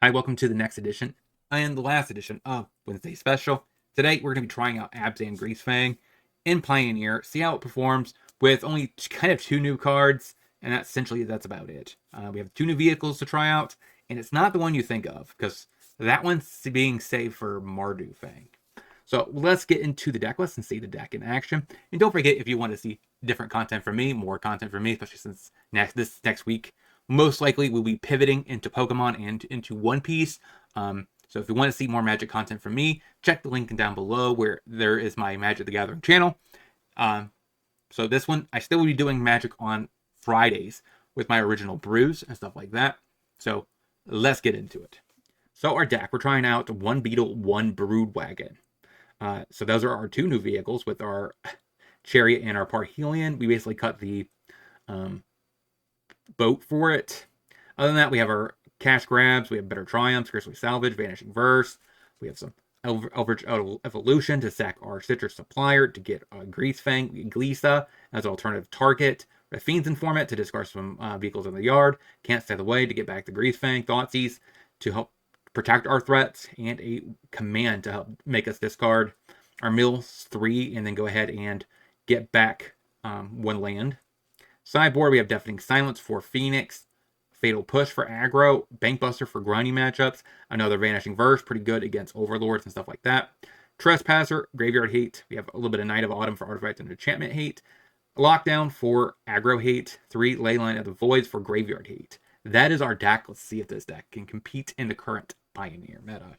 Hi, welcome to the next edition and the last edition of Wednesday Special. Today, we're going to be trying out Abzan Greasefang in Pioneer, see how it performs with only kind of 2 new cards, and that's about it. We have 2 new vehicles to try out, and it's not the one you think of, because that one's being saved for Mardufang. So let's get into the deck list and see the deck in action. And don't forget, if you want to see different content from me, more content from me, especially since this next week, most likely we'll be pivoting into Pokemon and into One Piece. So if you want to see more Magic content from me, check the link down below where there is my Magic the Gathering channel. So this one, I still will be doing Magic on Fridays with my original brews and stuff like that. So let's get into it. So our deck, we're trying out 1 Beetle, 1 Brood Wagon. So those are our 2 new vehicles with our Chariot and our Parhelion. We basically cut the boat for it. Other than that, we have our cash grabs, we have Better Triumphs, Cursory Salvage, Vanishing Verse. We have some Eldritch Evolution to sack our Citrus Supplier to get Greasefang, Glisa as an alternative target. A Fiend's Informant to discard some vehicles in the yard. Can't Stay the Way to get back the Greasefang. Thoughtseize to help protect our threats. And a Command to help make us discard our mills 3 and then go ahead and get back 1 land. Sideboard, we have Deafening Silence for Phoenix, Fatal Push for aggro, Bankbuster for grindy matchups, another Vanishing Verse, pretty good against Overlords and stuff like that. Trespasser, Graveyard Hate, we have a little bit of Night of Autumn for Artifact and Enchantment Hate. Lockdown for aggro hate, 3 Leyline of the Voids for Graveyard Hate. That is our deck. Let's see if this deck can compete in the current Pioneer meta.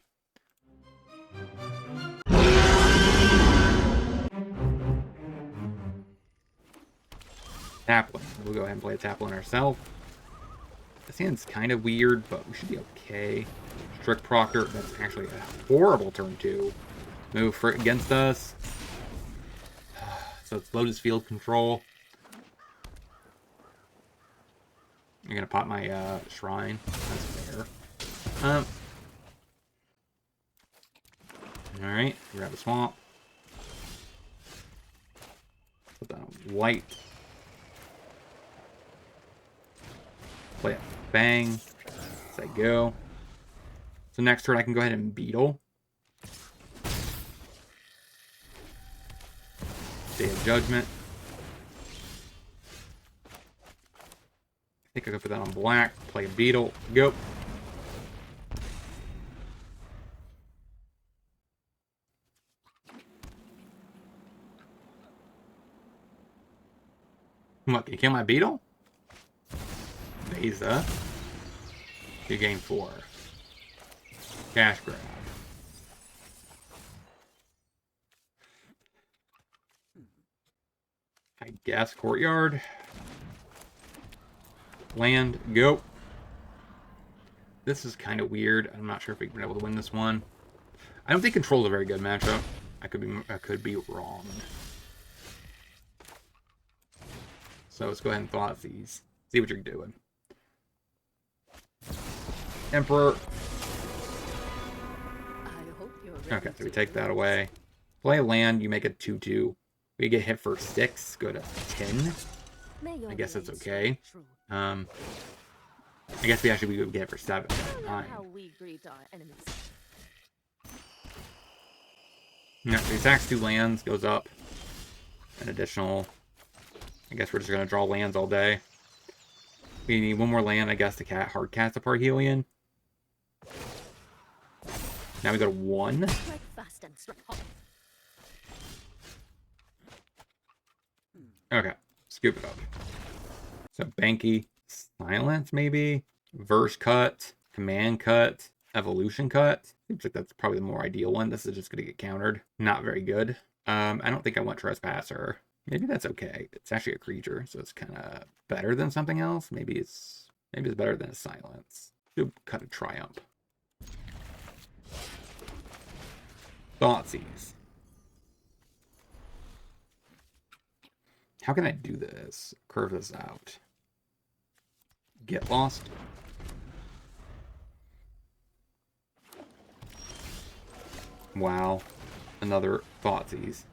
Taplin. We'll go ahead and play a Taplin ourselves. This hand's kind of weird, but we should be okay. Strict Proctor, that's actually a horrible turn 2. Move for against us. So it's Lotus Field Control. I'm gonna pop my Shrine. That's fair. Alright, grab a Swamp. Put that on white. Play a Bang. As I go. So next turn I can go ahead and Beetle. Day of Judgment. I think I could put that on black. Play a Beetle. Go. What, can you kill my Beetle? Beza. You gain 4. Cash grab. I guess Courtyard. Land. Go. This is kind of weird. I'm not sure if we've been able to win this one. I don't think Control's a very good matchup. I could be wrong. So let's go ahead and Thoughtseize. See what you're doing. Emperor. Okay, so we take that away. Play a land, you make a 2/2. We get hit for 6, go to 10. I guess that's okay. I guess we would get it for 7. 9. Yeah, so he attacks 2 lands, goes up. An additional. I guess we're just gonna draw lands all day. We need 1 more land, I guess, to hard cast the Parhelion. Now we go to 1. Okay, scoop it up. So Banky, Silence maybe, Verse Cut, Command Cut, Evolution Cut. Seems like that's probably the more ideal one. This is just gonna get countered. Not very good. I don't think I want Trespasser. Maybe that's okay. It's actually a creature, so it's kind of better than something else. Maybe it's better than a Silence. Cut a Triumph. Thoughtseize. How can I do this? Curve this out. Get Lost. Wow. Another Thoughtseize.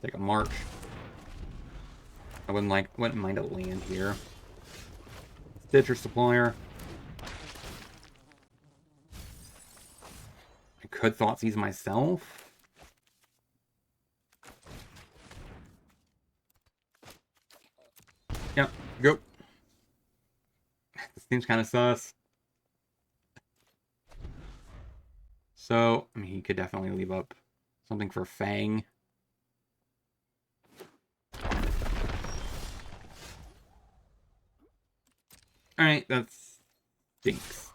Take a March. I wouldn't mind a land here. Citrus Supplier. I could Thoughtseize myself. Yep, go. This seems kind of sus. So, I mean, he could definitely leave up something for Fang. Alright, that's stinks.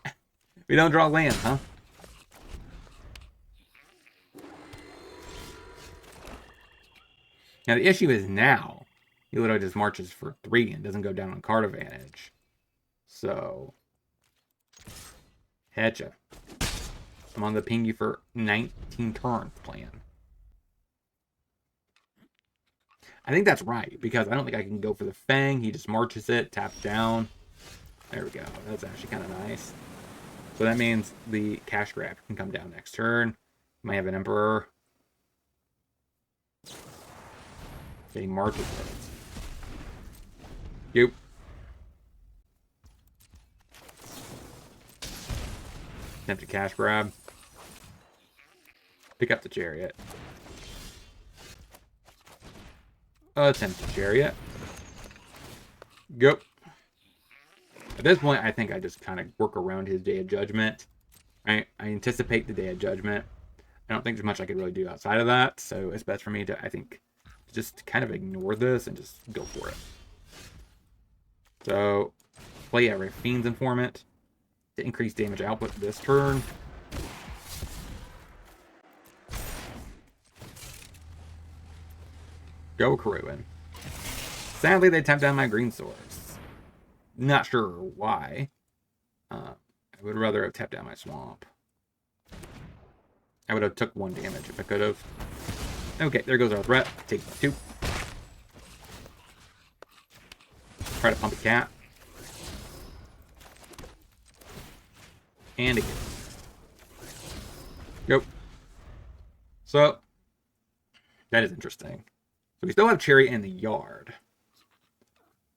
We don't draw land, huh? Now, the issue is now, he literally just marches for 3 and doesn't go down on card advantage. So, Hetcha. I'm on the ping you for 19 turns plan. I think that's right, because I don't think I can go for the Fang. He just marches it, taps down. There we go. That's actually kind of nice. So that means the cash grab can come down next turn. Might have an Emperor. Okay, he marches it. Yep. Attempt to cash grab. Pick up the Chariot. Attempt to Chariot. Go. At this point, I think I just kind of work around his Day of Judgment. I anticipate the Day of Judgment. I don't think there's much I could really do outside of that, so it's best for me to, I think, just kind of ignore this and just go for it. So, play a Fiend's Informant to increase damage output this turn. Go Karuin. Sadly, they tapped down my green source. Not sure why. I would rather have tapped down my swamp. I would have took 1 damage if I could have. Okay, there goes our threat. Take 2. Try to pump a cat. And again. Go. So, that is interesting. So we still have Chariot in the yard.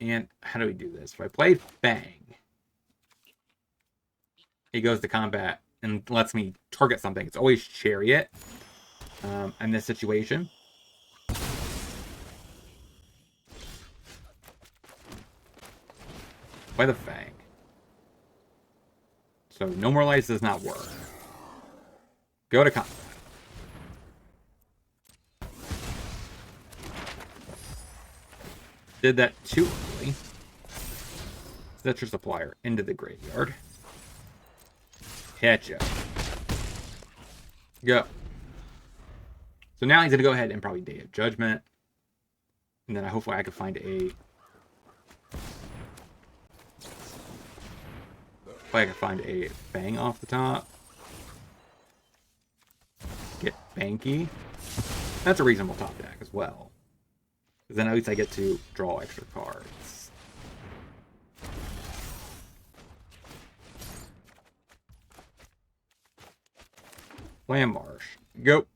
And how do we do this? If I play Fang, he goes to combat and lets me target something. It's always Chariot in this situation. Play the Fang. So no more lights does not work. Go to combat. Did that too early. That's your supplier into the graveyard. Ketchup. Go. So now he's going to go ahead and probably Day of Judgment. And then hopefully I can find a... Hopefully I can find a Fang off the top. Get Banky. That's a reasonable top deck as well. Because then at least I get to draw extra cards. Landmarsh. Go.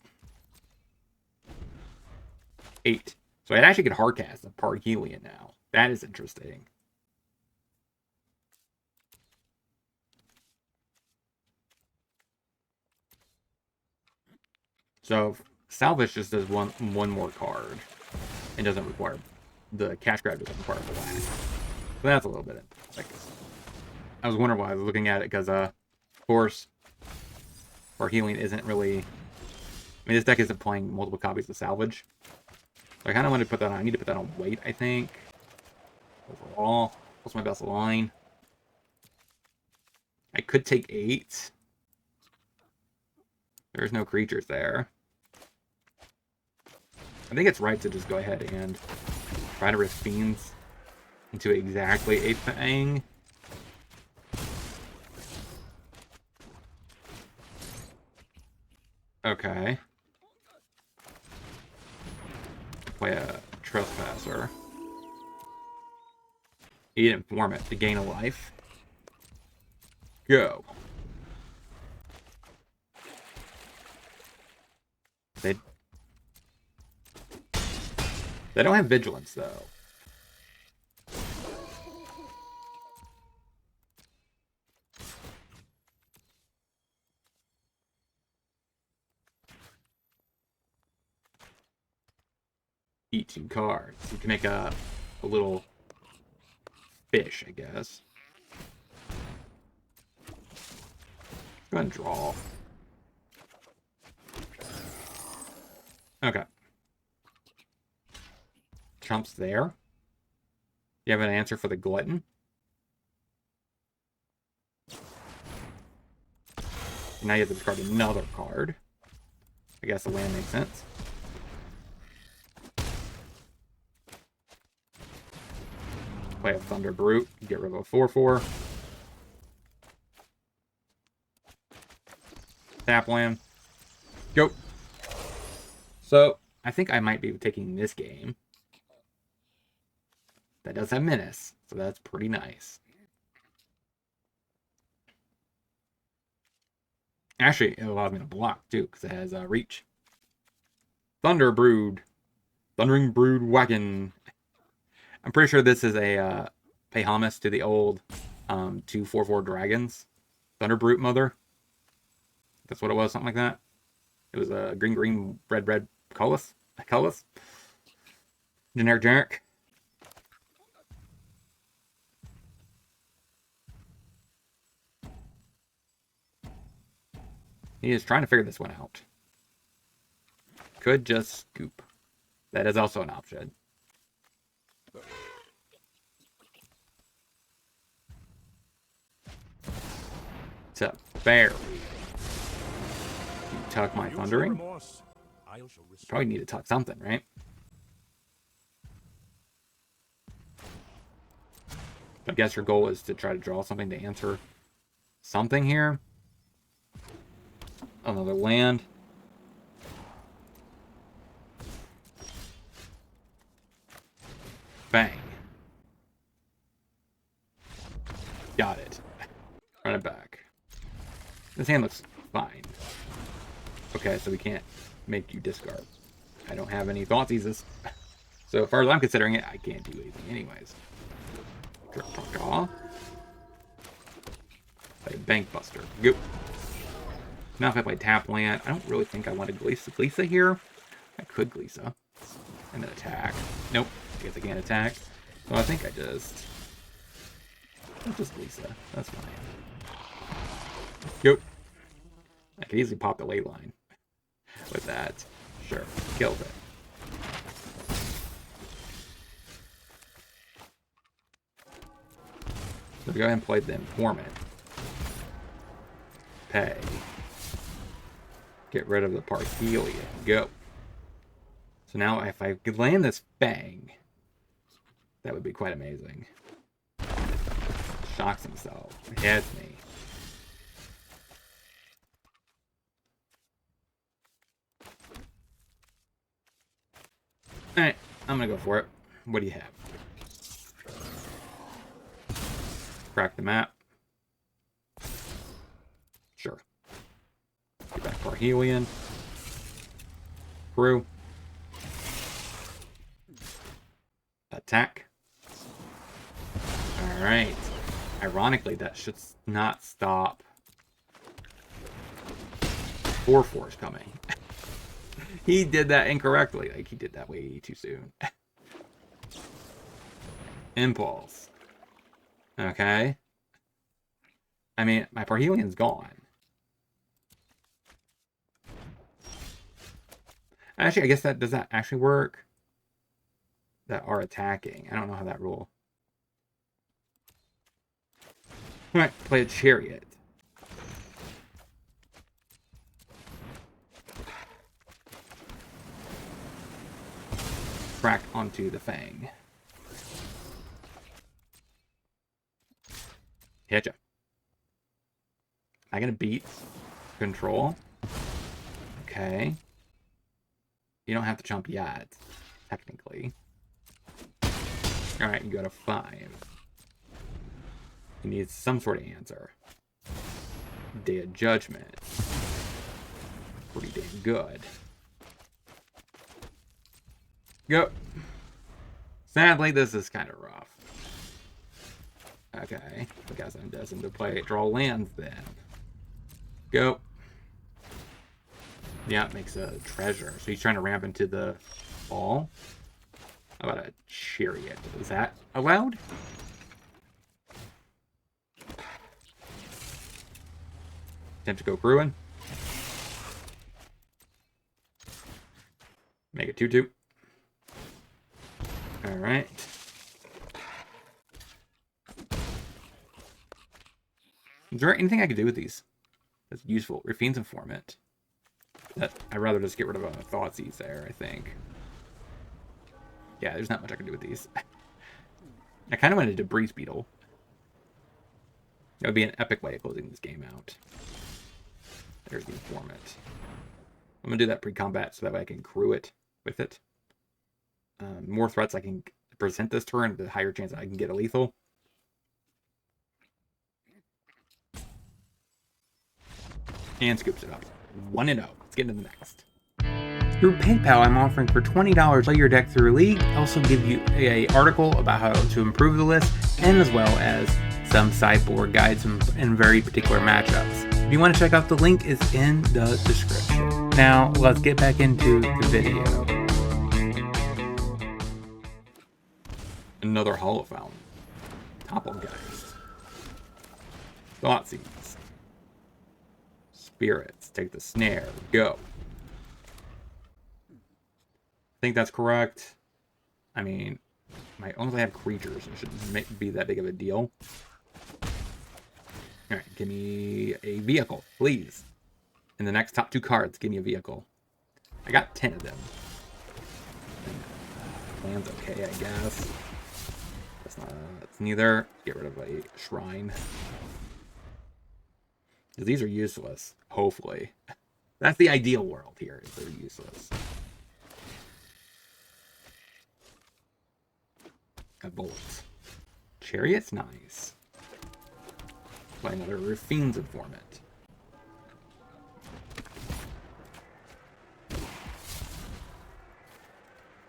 8. So I actually get Hardcast a Parhelion now. That is interesting. So Salvage just does one more card. And doesn't require... The cash grab doesn't require the last. So that's a little bit... Like, I was wondering why I was looking at it, because, of course, Parhelion isn't really... I mean, this deck isn't playing multiple copies of Salvage. So I kind of want to put that on. I need to put that on weight, I think. Overall. What's my best line? I could take 8. There's no creatures there. I think it's right to just go ahead and try to risk Fiends into exactly a Fang. Okay. Play a Trespasser. Eat Informant to gain a life. Go. They don't have Vigilance, though. Eat 2 cards. You can make a little fish, I guess. Go ahead and draw. Okay. Trump's there. You have an answer for the glutton? Now you have to discard another card. I guess the land makes sense. Play a Thunder Brute. Get rid of a 4/4. Tap land. Go. So, I think I might be taking this game. That does have Menace, so that's pretty nice. Actually, it allows me to block, too, because it has Reach. Thunder Brood. Thundering Brood Wagon. I'm pretty sure this is a pay homage to the old 2/4/4 dragons. Thunder Brute Mother. That's what it was, something like that. It was a green, red, colorless. Generic. He is trying to figure this one out. Could just scoop. That is also an option. To bury. You tuck my thundering. Probably need to tuck something, right? I guess your goal is to try to draw something to answer something here. Another land. Bang. Got it. Run it back. This hand looks fine. Okay, so we can't make you discard. I don't have any thoughtsies. So as far as I'm considering it, I can't do anything anyways. Draw. Play Bank Buster. Go. Now if I play tap land, I don't really think I want to Glisa here. I could Glisa. And then attack. Nope. I guess I can't attack. So I think I just Glisa. That's fine. Go. I could easily pop the ley line with that. Sure. Kills it. So go ahead and play the Informant. Pay. Get rid of the Parhelia. Go. So now if I could land this Fang, that would be quite amazing. Shocks himself. Hits me. Alright, I'm gonna go for it. What do you have? Crack the map. Sure. Get back Parhelion. Brew. Attack. Alright. Ironically, that should not stop 4/4s coming. He did that incorrectly. Like, he did that way too soon. Impulse. Okay. I mean, my Parhelion's gone. Actually, I guess that does that actually work? That are attacking. I don't know how that rule. Alright, play a Chariot. Crack onto the Fang. Hitcha. Am I gonna beat control? Okay. You don't have to jump yet, technically. Alright, you go to 5. You need some sort of answer. Day of Judgment. Pretty damn good. Go. Sadly, this is kind of rough. Okay, I guess I'm destined to play draw lands then. Go. Yeah, it makes a treasure. So he's trying to ramp into the ball. How about a chariot? Is that allowed? Attempt to go brewing. Make it 2-2. Alright. Is there anything I could do with these that's useful? Rafine's Informant. I'd rather just get rid of a Thoughtseize there, I think. Yeah, there's not much I can do with these. I kind of wanted a Breeze Beetle. That would be an epic way of closing this game out. There's the Informant. I'm going to do that pre-combat so that way I can crew it with it. More threats I can present this turn, the higher chance that I can get a lethal. And scoops it up. 1-0. Let's get into the next. Through PayPal, I'm offering for $20 play your deck through a league. I also give you an article about how to improve the list, and as well as some sideboard guides and very particular matchups. If you want to check out the link, is in the description. Now, let's get back into the video. Another Hollow Fountain. Topple guys. Thoughtseize. Spirits. Take the snare. Go. I think that's correct. I mean, I only have creatures. It shouldn't be that big of a deal. Alright, give me a vehicle, please. In the next top 2 cards, give me a vehicle. I got 10 of them. Land's okay, I guess. It's neither. Get rid of a shrine. These are useless, hopefully. That's the ideal world here, if they're useless. Got bullets. Chariot's nice. Play another Rafine's Informant.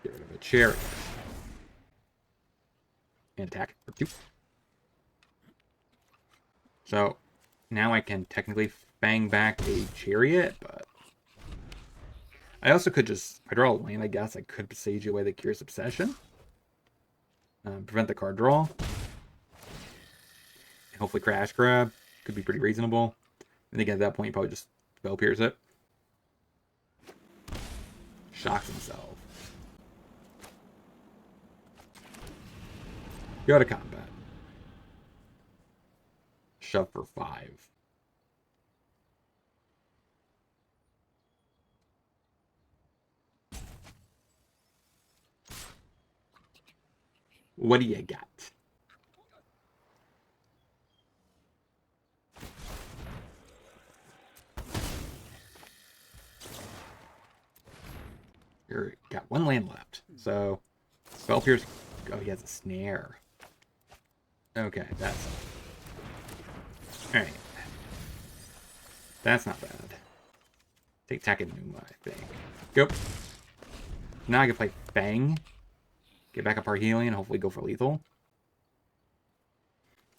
Get rid of a chariot. And attack for 2. So now I can technically bang back a chariot, but I also could just, if I draw a land, I guess I could sage away the Curious Obsession. Prevent the card draw. And hopefully Crash Grab. Could be pretty reasonable. And again, at that point, you probably just Spell Pierce it. Shocks himself. Go to combat. Shove for 5. What do you got? You're got 1 land left. So, Spell Pierce. Oh, he has a snare. Okay, that's... Alright. That's not bad. Take Takenuma, I think. Go. Now I can play Fang. Get back up Parhelion, hopefully go for lethal.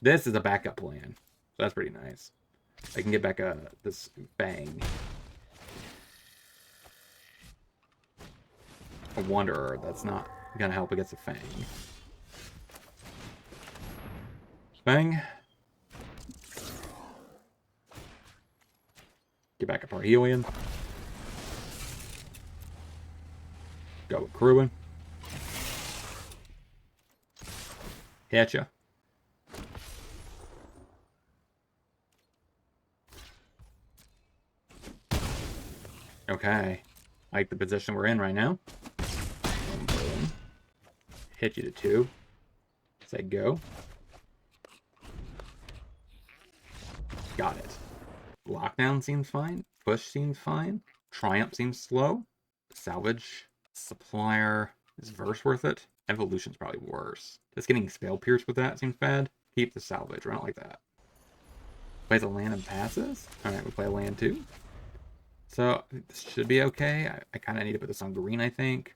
This is a backup plan. So that's pretty nice. I can get back this Fang. A Wanderer, that's not gonna help against a Fang. Fang. Get back up Parhelion. Go with Crewin. Hit ya. Okay. Like the position we're in right now. Boom, boom. Hit you to 2. Say go. Got it. Lockdown seems fine. Push seems fine. Triumph seems slow. Salvage. Supplier. Is Verse worth it? Evolution's probably worse. Just getting Spell Pierce with that seems bad. Keep the salvage. I don't like that. Plays a land and passes. Alright, we play a land too. So, this should be okay. I kind of need to put this on green, I think.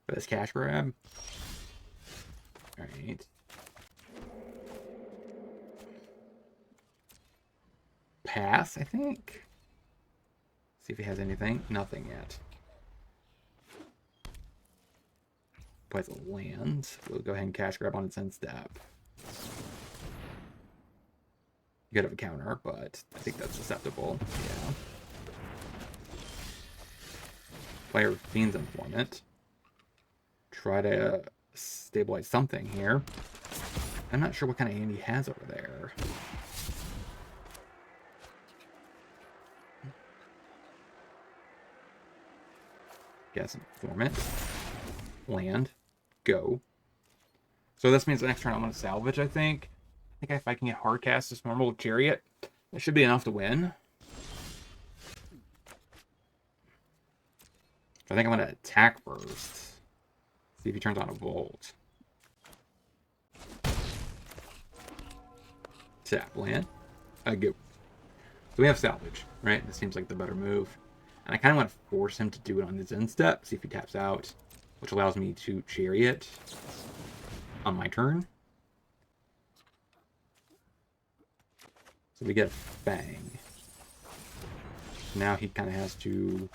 For this cash grab. Alright. Pass, I think. See if he has anything. Nothing yet. Plays a land. We'll go ahead and cash grab on its end step. You could have a counter, but I think that's acceptable. Yeah. Player Fiend's Informant. Try to stabilize something here. I'm not sure what kind of hand he has over there. Guess Informant. Land. Go. So this means the next turn I'm going to salvage, I think. I think if I can get hardcast this normal Chariot, it should be enough to win. I think I'm going to attack first. See if he turns on a Volt. Tap land. Go. So we have salvage, right? This seems like the better move. And I kind of want to force him to do it on his end step. See if he taps out, which allows me to Chariot on my turn. So we get Fang. Now he kind of has to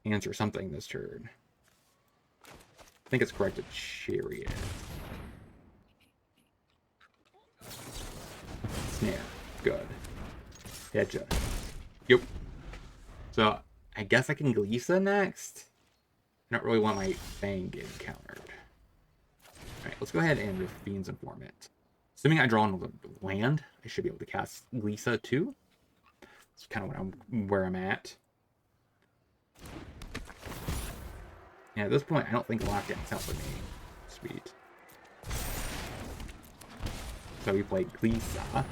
answer something this turn. I think it's correct to Chariot. Snare. Good. Hitcha. Yep. So I guess I can Glisa next. I don't really want my Fang getting countered. Alright, let's go ahead and with Fiend's Informant. Assuming I draw another land, I should be able to cast Glisa too. That's kind of where I'm at. Yeah, at this point, I don't think lockdown's helping me. Sweet. So we play Glisa.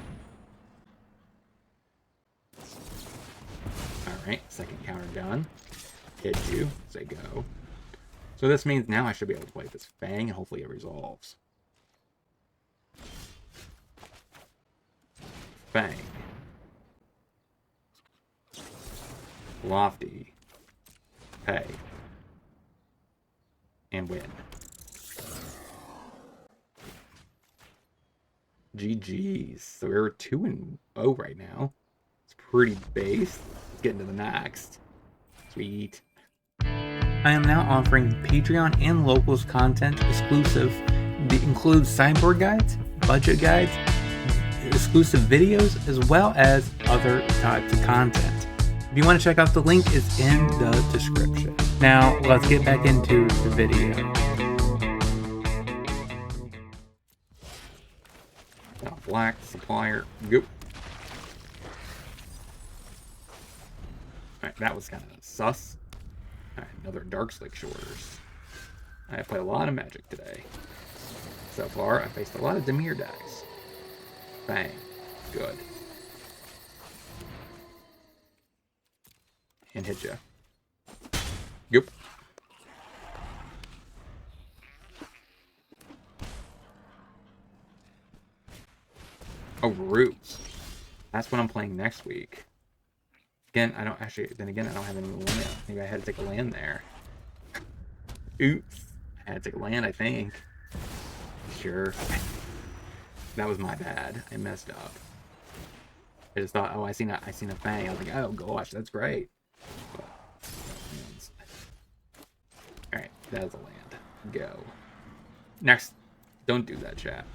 Alright, second counter done. Hit you, say go. So this means now I should be able to play this Fang, and hopefully it resolves. Fang. Lofty. Pay. And win. GG's. So we're 2-0 right now. It's pretty base. Let's get into the next. Sweet. I am now offering Patreon and locals content exclusive. That includes sideboard guides, budget guides, exclusive videos, as well as other types of content. If you want to check out the link, is in the description. Now, let's get back into the video. Now, black supplier, go. Alright, that was kind of sus. Alright, another Dark Slick Shores. I play a lot of Magic today. So far, I faced a lot of Dimir decks. Bang. Good. And hit ya. Yep. Oh, Roots. That's what I'm playing next week. Again, I don't actually, then again, I don't have any land. Maybe I had to take a land there. Oops. I had to take a land, I think. Sure. That was my bad. I messed up. I just thought, oh, I seen a Fang. I was like, oh gosh, that's great. But, alright, that is a land. Go. Next. Don't do that, chat.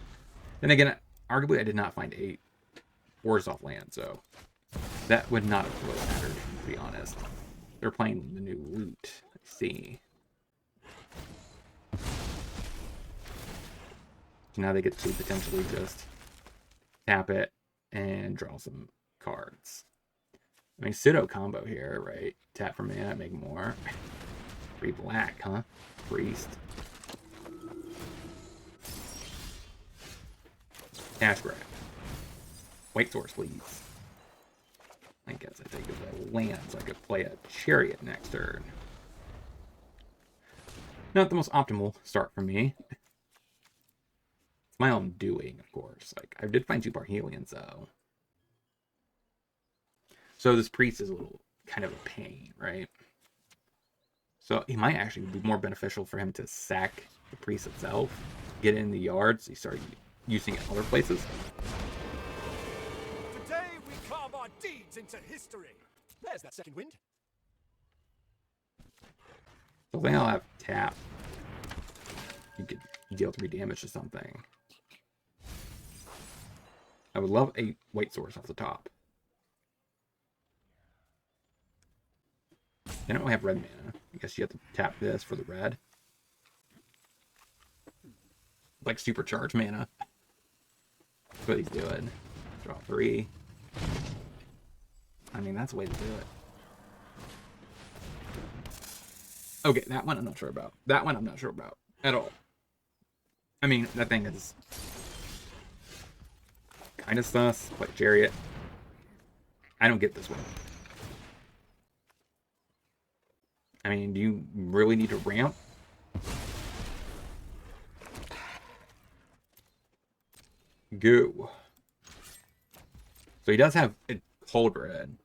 Then again, arguably I did not find 8 Warsoft land, so that would not have really mattered, to be honest. They're playing the new loot. Let's see. So now they get to potentially just tap it and draw some cards. I mean, pseudo combo here, right? Tap for mana, make more. 3 black, huh? Priest. Cash grab. White source, please. I guess I take a land so I could play a Chariot next turn. Not the most optimal start for me. It's my own doing, of course. Like, I did find 2 Parhelions, though. So this priest is a little kind of a pain, right? So it might actually be more beneficial for him to sack the priest itself, get it in the yard, so you start using it other places. Today we carve our deeds into history. There's that second wind. So I think I'll have tap. You could deal 3 damage to something. I would love a white source off the top. They don't really have red mana. I guess you have to tap this for the red. Like supercharged mana. That's what he's doing. Draw 3. I mean, that's the way to do it. Okay, that one I'm not sure about. That one I'm not sure about at all. I mean, that thing is kind of sus. Like Chariot. I don't get this one. I mean, do you really need to ramp? Go. So he does have a cold red.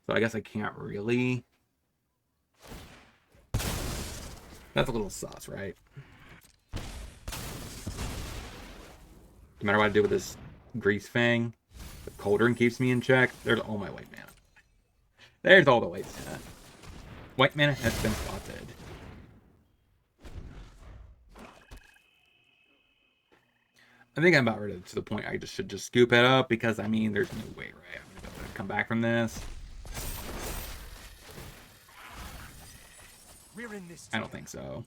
So I guess I can't really. That's a little sus, right? No matter what I do with this Greasefang, the Cauldron keeps me in check. There's all my white mana. There's all the white mana. White mana has been spotted. I think I'm about ready to the point I should just scoop it up because, I mean, there's no way, right? I'm going to come back from this. We're in this. I don't think so.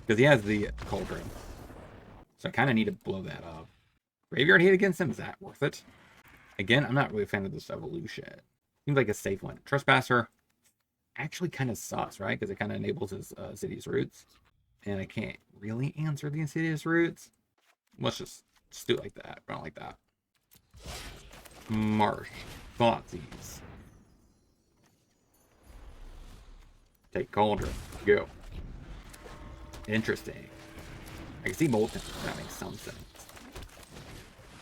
Because he has the Cauldron. So I kind of need to blow that up. Graveyard hate against him, is that worth it? Again, I'm not really a fan of this evolution. Seems like a safe one. Trespasser, actually kind of sus, right? Because it kind of enables his Insidious Roots. And I can't really answer the Insidious Roots. Let's just do it like that. I don't like that. Marsh. Thoughtseize. Take Cauldron. Go. Interesting. I can see Molten. That makes some sense.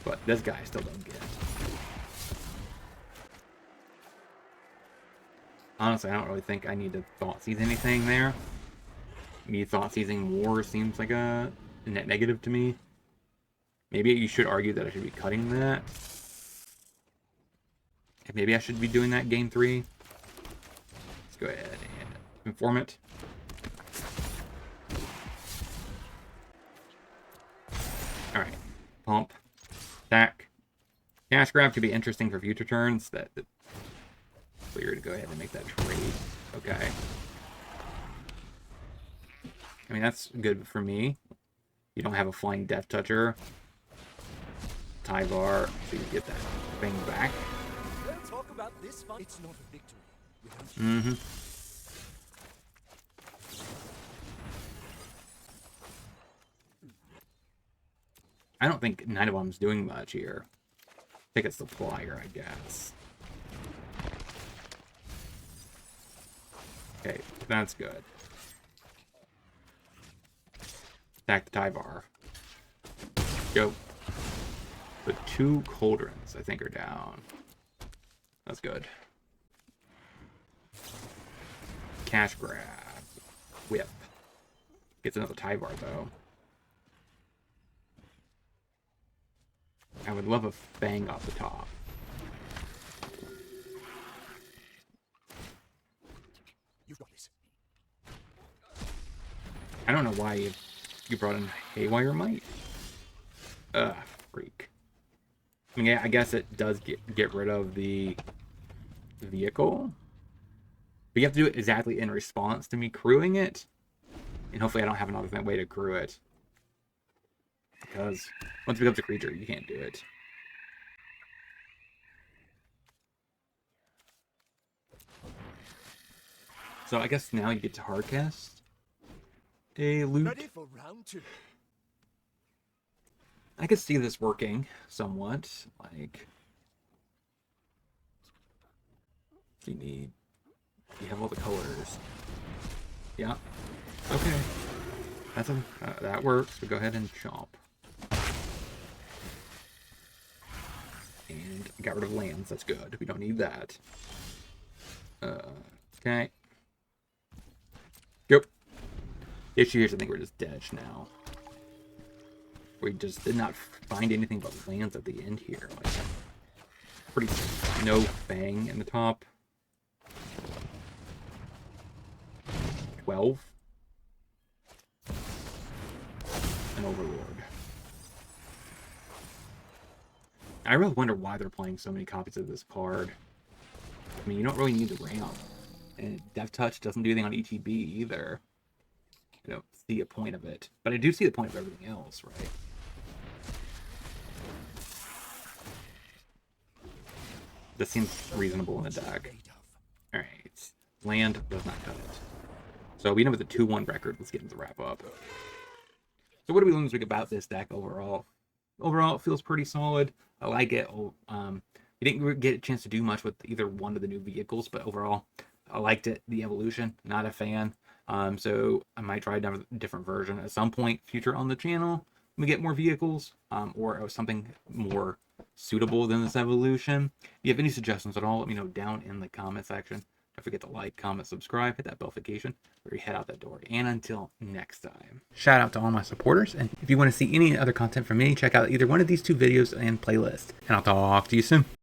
But this guy I still don't get. Honestly, I don't really think I need to Thoughtseize anything there. Me Thoughtseizing more seems like a net negative to me. Maybe you should argue that I should be cutting that. And maybe I should be doing that game 3. Let's go ahead and inform it. Alright. Pump. Attack. Cash grab could be interesting for future turns. That's clear to go ahead and make that trade. Okay. I mean, that's good for me. You don't have a Flying Death Toucher. Tyvar, so you get that thing back. Don't talk about this fun. It's not a victory without you. Mm-hmm. I don't think Night of Om's doing much here. I think it's the Flyer, I guess. Okay, that's good. Attack the Tyvar. Go. The 2 Cauldrons, I think, are down. That's good. Cash grab. Whip. Gets another Tyvar, though. I would love a Fang off the top. You've got this. I don't know why you brought in Haywire Might. Freak. I mean, yeah, I guess it does get rid of the vehicle. But you have to do it exactly in response to me crewing it. And hopefully I don't have another way to crew it. Because once it becomes a creature, you can't do it. So I guess now you get to hardcast a loot. Ready for round 2. I could see this working somewhat. Like, you have all the colors. Yeah. Okay. That works. So go ahead and chomp. And got rid of lands. That's good. We don't need that. Okay. Go. The issue here is I think we're just dead now. We just did not find anything but lands at the end here. Like, pretty no Fang in the top. 12. An Overlord. I really wonder why they're playing so many copies of this card. I mean, you don't really need the ramp. And Death Touch doesn't do anything on ETB either. I don't see a point of it. But I do see the point of everything else, right? This seems reasonable in the deck. Alright. Land does not cut it. So we know with the 2-1 record, let's get into the wrap up. So what do we learn this week about this deck overall? Overall, it feels pretty solid. I like it. You didn't get a chance to do much with either one of the new vehicles, but overall, I liked it. The evolution, not a fan. So I might try a different version at some point future on the channel. We get more vehicles, or something more suitable than this evolution. If you have any suggestions at all, let me know down in the comment section. Don't forget to like, comment, subscribe, hit that notification, or you head out that door. And until next time, shout out to all my supporters. And if you want to see any other content from me, check out either one of these 2 videos and playlist. And I'll talk to you soon.